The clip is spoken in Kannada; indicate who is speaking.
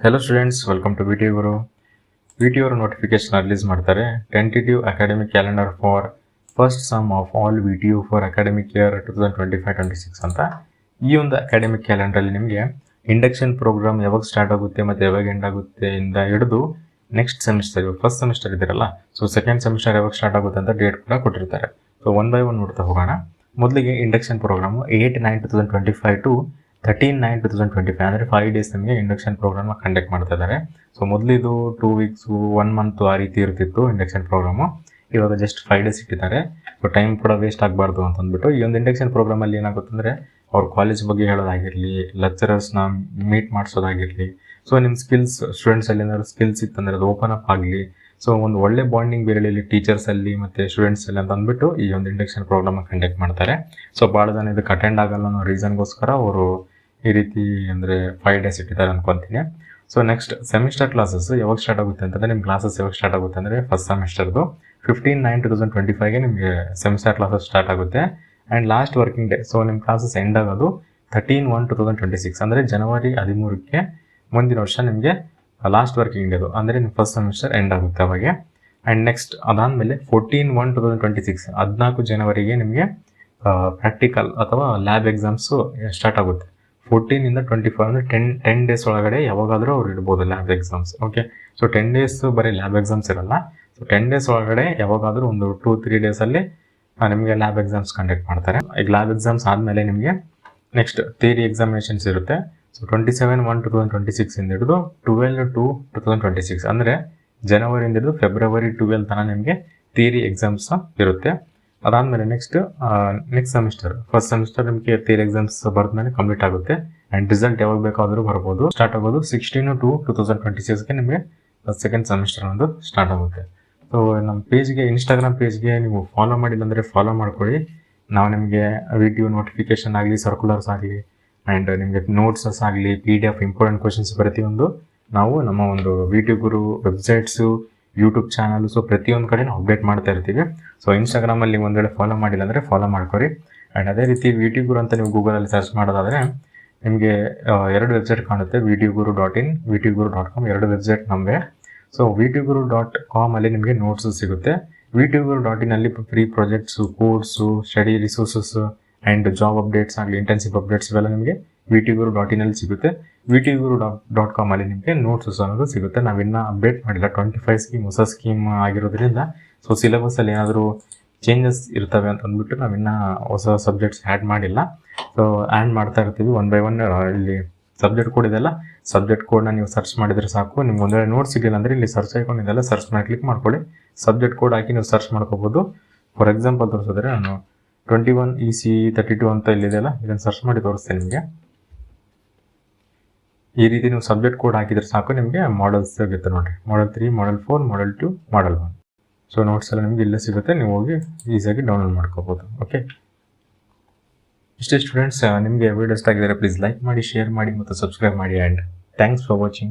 Speaker 1: Hello students, welcome to VT Guru. VT Guru notification release ಮಾಡ್ತಾರೆ tentative academic calendar for first sum of all VTU for academic year 2025-26 ಅಂತ. ಈ ಒಂದು academic calendar ಅಲ್ಲಿ ನಿಮಗೆ ಇಂಡಕ್ಷನ್ ಪ್ರೋಗ್ರಾಮ್ ಯಾವಾಗ ಸ್ಟಾರ್ಟ್ ಆಗುತ್ತೆ ಮತ್ತೆ ಯಾವಾಗ ಎಂಡ್ ಆಗುತ್ತೆ ಇಂದ ಹಿಡಿದು ನೆಕ್ಸ್ಟ್ ಸೆಮಿಸ್ಟರ್ ಫಸ್ಟ್ ಸೆಮಿಸ್ಟರ್ ಇದಿರಲ್ಲ, ಸೊ ಸೆಕೆಂಡ್ ಸೆಮಿಸ್ಟರ್ ಯಾವಾಗ ಸ್ಟಾರ್ಟ್ ಆಗುತ್ತೆ ಅಂತ ಡೇಟ್ ಕೂಡ ಕೊಟ್ಟಿರ್ತಾರೆ. ಸೊ ಒನ್ ಬೈ ಒನ್ ನೋಡ್ತಾ ಹೋಗೋಣ. ಮೊದಲಿಗೆ ಇಂಡಕ್ಷನ್ ಪ್ರೋಗ್ರಾಮು 8/9/2025 ಟು 13/9/2025 ಅಂದರೆ 5 ಡೇಸ್ ನಮಗೆ ಇಂಡಕ್ಷನ್ ಪ್ರೋಗ್ರಾಮ್ ಕಂಡಕ್ಟ್ ಮಾಡ್ತಾ ಇದ್ದಾರೆ. ಸೊ ಮೊದಲಿದು 2 ವೀಕ್ಸು 1 ಮಂತ್ ಆ ರೀತಿ ಇರ್ತಿತ್ತು ಇಂಡಕ್ಷನ್ ಪ್ರೋಗ್ರಾಮು. ಇವಾಗ ಜಸ್ಟ್ 5 ಡೇಸ್ ಇಟ್ಟಿದ್ದಾರೆ. ಸೊ ಟೈಮ್ ಕೂಡ ವೇಸ್ಟ್ ಆಗಬಾರ್ದು ಅಂತ ಅಂದ್ಬಿಟ್ಟು ಈ ಒಂದು ಇಂಡಕ್ಷನ್ ಪ್ರೋಗ್ರಾಮಲ್ಲಿ ಏನಾಗುತ್ತೆ ಅಂದರೆ ಅವ್ರ ಕಾಲೇಜ್ ಬಗ್ಗೆ ಹೇಳೋದಾಗಿರಲಿ, ಲೆಕ್ಚರರ್ಸ್ನ ಮೀಟ್ ಮಾಡಿಸೋದಾಗಿರಲಿ, ಸೊ ನಿಮ್ಮ ಸ್ಕಿಲ್ಸ್ ಸ್ಟೂಡೆಂಟ್ಸಲ್ಲಿ ಏನಾದ್ರು ಸ್ಕಿಲ್ಸ್ ಇತ್ತಂದರೆ ಅದು ಓಪನ್ ಅಪ್ ಆಗಲಿ, ಸೊ ಒಂದು ಒಳ್ಳೆ ಬಾಂಡಿಂಗ್ ಬೇರೆಯಲ್ಲಿ ಟೀಚರ್ಸಲ್ಲಿ ಮತ್ತು ಸ್ಟೂಡೆಂಟ್ಸಲ್ಲಿ ಅಂತ ಅಂದ್ಬಿಟ್ಟು ಈ ಒಂದು ಇಂಡಕ್ಷನ್ ಪ್ರೋಗ್ರಾಮ್ ಕಂಡಕ್ಟ್ ಮಾಡ್ತಾರೆ. ಸೊ ಭಾಳ ಜನ ಇದಕ್ಕೆ ಅಟೆಂಡ್ ಆಗಲ್ಲ ಅನ್ನೋ ರೀಸನ್ಗೋಸ್ಕರ ಅವರು ಈ ರೀತಿ ಅಂದರೆ 5 ಡೇಸ್ ಇಟ್ಟಿದ್ದಾರೆ ಅನ್ಕೊತೀನಿ. ಸೊ ನೆಕ್ಸ್ಟ್ ಸೆಮಿಸ್ಟರ್ ಕ್ಲಾಸಸ್ ಯಾವಾಗ ಸ್ಟಾರ್ಟ್ ಆಗುತ್ತೆ ಅಂತಂದರೆ ನಿಮ್ಮ ಕ್ಲಾಸಸ್ ಯಾವಾಗ ಸ್ಟಾರ್ಟ್ ಆಗುತ್ತೆ ಅಂದರೆ ಫಸ್ಟ್ ಸೆಮಿಸ್ಟರ್ದು 15/9/2025 ನಿಮಗೆ ಸೆಮಿಸ್ಟರ್ ಕ್ಲಾಸಸ್ ಸ್ಟಾರ್ಟ್ ಆಗುತ್ತೆ. And last working day, so ನಿಮ್ಮ ಕ್ಲಾಸಸ್ ಎಂಡ್ ಆಗೋದು 13/1/2026 ಅಂದರೆ ಜನವರಿ 13ಕ್ಕೆ ಮುಂದಿನ ವರ್ಷ ನಿಮಗೆ ಲಾಸ್ಟ್ ವರ್ಕಿಂಗ್ ಡೇದು ಅಂದರೆ ನಿಮ್ಮ ಫಸ್ಟ್ ಸೆಮಿಸ್ಟರ್ ಎಂಡ್ ಆಗುತ್ತೆ ಅವಾಗೆ. ಆ್ಯಂಡ್ ನೆಕ್ಸ್ಟ್ ಅದಾದಮೇಲೆ 14/1/2026 14 ಜನವರಿಗೆ ನಿಮಗೆ ಪ್ರಾಕ್ಟಿಕಲ್ ಅಥವಾ ಲ್ಯಾಬ್ ಎಕ್ಸಾಮ್ಸು ಸ್ಟಾರ್ಟ್ ಆಗುತ್ತೆ. 14ಇಂದ 24 ಅಂದರೆ 10 ಡೇಸ್ ಒಳಗಡೆ ಯಾವಾಗಾದರೂ ಅವ್ರು ಇಡ್ಬೋದು lab exams. Okay, so 10 days ಬರೀ ಲ್ಯಾಬ್ ಎಕ್ಸಾಮ್ಸ್ ಇರಲ್ಲ. ಸೊ 10 ಡೇಸ್ ಒಳಗಡೆ ಯಾವಾಗಾದರೂ ಒಂದು 2-3 ಡೇಸಲ್ಲಿ ನಿಮಗೆ ಲ್ಯಾಬ್ ಎಕ್ಸಾಮ್ಸ್ ಕಂಡಕ್ಟ್ ಮಾಡ್ತಾರೆ. ಈಗ ಲ್ಯಾಬ್ ಎಕ್ಸಾಮ್ಸ್ ಆದಮೇಲೆ ನಿಮಗೆ ನೆಕ್ಸ್ಟ್ ಥಿಯರಿ ಎಕ್ಸಾಮಿನೇಷನ್ಸ್ ಇರುತ್ತೆ. ಸೊ 27/1/2026 ಇಂದ ಹಿಡಿದು 12/2/2026 ಅಂದರೆ ಜನವರಿಯಿಂದ ಹಿಡಿದು ಫೆಬ್ರವರಿ 12 ತನಕ ನಿಮಗೆ ಥಿಯರಿ ಎಕ್ಸಾಮ್ಸ್ ಇರುತ್ತೆ. ಅದಾದಮೇಲೆ ನೆಕ್ಸ್ಟ್ ಸೆಮಿಸ್ಟರ್ ಫಸ್ಟ್ ಸೆಮಿಸ್ಟರ್ ನಿಮಗೆ ಥಿಯರಿ ಎಕ್ಸಾಮ್ಸ್ ಬರೆದ್ಮೇಲೆ ಕಂಪ್ಲೀಟ್ ಆಗುತ್ತೆ. ಆ್ಯಂಡ್ ರಿಸಲ್ಟ್ ಯಾವಾಗ ಬೇಕಾದರೂ ಬರ್ಬೋದು. ಸ್ಟಾರ್ಟ್ ಆಗೋದು 16/2/2026ಗೆ ನಿಮಗೆ ಸೆಕೆಂಡ್ ಸೆಮಿಸ್ಟರ್ ಒಂದು ಸ್ಟಾರ್ಟ್ ಆಗುತ್ತೆ. ಸೊ ನಮ್ಮ ಪೇಜ್ಗೆ ಇನ್ಸ್ಟಾಗ್ರಾಮ್ ಪೇಜ್ಗೆ ನೀವು ಫಾಲೋ ಮಾಡಿಲ್ಲ ಅಂದರೆ ಫಾಲೋ ಮಾಡ್ಕೊಳ್ಳಿ. ನಾವು ನಿಮಗೆ ವಿಡಿಯೋ ನೋಟಿಫಿಕೇಶನ್ ಆಗಲಿ, ಸರ್ಕ್ಯುಲರ್ಸ್ ಆಗಲಿ, ಆ್ಯಂಡ್ ನಿಮಗೆ ನೋಟ್ಸಸ್ ಆಗಲಿ, PDF ಇಂಪಾರ್ಟೆಂಟ್ ಕ್ವಶನ್ಸ್ ಪ್ರತಿಯೊಂದು ನಾವು ನಮ್ಮ ಒಂದು VT Guru websites, YouTube channel, so ಪ್ರತಿಯೊಂದು ಕಡೆ ನಾವು ಅಪ್ಡೇಟ್ ಮಾಡ್ತಾ ಇರ್ತೀವಿ. ಸೊ ಇನ್ಸ್ಟಾಗ್ರಾಮಲ್ಲಿ ಒಂದು ವೇಳೆ ಫಾಲೋ ಮಾಡಿಲ್ಲ ಅಂದರೆ ಫಾಲೋ ಮಾಡ್ಕೊರಿ. ಆ್ಯಂಡ್ ಅದೇ ರೀತಿ VT Guru ಅಂತ ನೀವು ಗೂಗಲಲ್ಲಿ ಸರ್ಚ್ ಮಾಡೋದಾದರೆ ನಿಮಗೆ 2 ವೆಬ್ಸೈಟ್ ಕಾಣುತ್ತೆ, VTGuru.in, VTGuru.com 2 ವೆಬ್ಸೈಟ್ ನಮಗೆ. ಸೊ VTGuru.com ಅಲ್ಲಿ ನಿಮಗೆ ನೋಟ್ಸು ಸಿಗುತ್ತೆ. VTGuru.in ಅಲ್ಲಿ free projects, course, study resources and job updates ಆಗಲಿ, ಇಂಟರ್ನ್ಶಿಪ್ ಅಪ್ಡೇಟ್ಸ್ ಇವೆಲ್ಲ ನಿಮಗೆ VTGuru.in ಅಲ್ಲಿ ಸಿಗುತ್ತೆ. VTGuru.com ಅಲ್ಲಿ ನಿಮಗೆ ನೋಟ್ಸಸ್ ಅನ್ನೋದು ಸಿಗುತ್ತೆ. ನಾವಿನ್ನೂ ಅಪ್ಡೇಟ್ ಮಾಡಿಲ್ಲ, 25 ಸ್ಕೀಮ್ ಹೊಸ ಸ್ಕೀಮ್ ಆಗಿರೋದ್ರಿಂದ ಸೊ ಸಿಲೆಬಸ್ಸಲ್ಲಿ ಏನಾದರೂ ಚೇಂಜಸ್ ಇರ್ತವೆ ಅಂತ ಅಂದ್ಬಿಟ್ಟು ನಾವಿನ್ನೂ ಹೊಸ ಸಬ್ಜೆಕ್ಟ್ಸ್ ಆ್ಯಡ್ ಮಾಡಿಲ್ಲ. ಸೊ ಆ್ಯಡ್ ಮಾಡ್ತಾ ಇರ್ತೀವಿ ಒನ್ ಬೈ ಒನ್. ಇಲ್ಲಿ ಸಬ್ಜೆಕ್ಟ್ ಕೋಡ್ ಇದೆಲ್ಲ, ಸಬ್ಜೆಕ್ಟ್ ಕೋಡ್ನ ನೀವು ಸರ್ಚ್ ಮಾಡಿದರೆ ಸಾಕು. ನಿಮ್ಗೆ ಒಂದು ವೇಳೆ ನೋಟ್ಸ್ ಸಿಗಲಿಲ್ಲ ಅಂದರೆ ಇಲ್ಲಿ ಸರ್ಚ್ ಐಕಾನ್ ಇದೆಲ್ಲ, ಸರ್ಚ್ ಮಾಡಿ ಕ್ಲಿಕ್ ಮಾಡ್ಕೊಳ್ಳಿ. ಸಬ್ಜೆಕ್ಟ್ ಕೋಡ್ ಹಾಕಿ ನೀವು ಸರ್ಚ್ ಮಾಡ್ಕೋಬೋದು. ಫಾರ್ ಎಕ್ಸಾಂಪಲ್ ತೋರಿಸಿದ್ರೆ ನಾನು 21 EC32 ಅಂತ ಇಲ್ಲಿದೆಯಲ್ಲ, ಇದನ್ನು ಸರ್ಚ್ ಮಾಡಿ ತೋರಿಸ್ತೇನೆ ನಿಮಗೆ. ಈ ರೀತಿ ನೀವು ಸಬ್ಜೆಕ್ಟ್ ಕೋಡ್ ಹಾಕಿದರೆ ಸಾಕು, ನಿಮಗೆ ಮಾಡಲ್ಸ್ ಸಿಗುತ್ತೆ ನೋಡಿರಿ. Model 3, Model 4, Model 2, Model 1. So notes ಎಲ್ಲ ನಿಮಗೆ ಇಲ್ಲೇ ಸಿಗುತ್ತೆ, ನೀವು ಹೋಗಿ ಈಸಿಯಾಗಿ ಡೌನ್ಲೋಡ್ ಮಾಡ್ಕೋಬೋದು. ಓಕೆ, ಇಷ್ಟೇ ಸ್ಟೂಡೆಂಟ್ಸ್. ನಿಮಗೆ ವಿಡಿಯೋ ಇಷ್ಟ ಆಗಿದ್ದಾರೆ ಪ್ಲೀಸ್ ಲೈಕ್ ಮಾಡಿ, ಶೇರ್ ಮಾಡಿ ಮತ್ತು ಸಬ್ಸ್ಕ್ರೈಬ್ ಮಾಡಿ. And thanks for watching.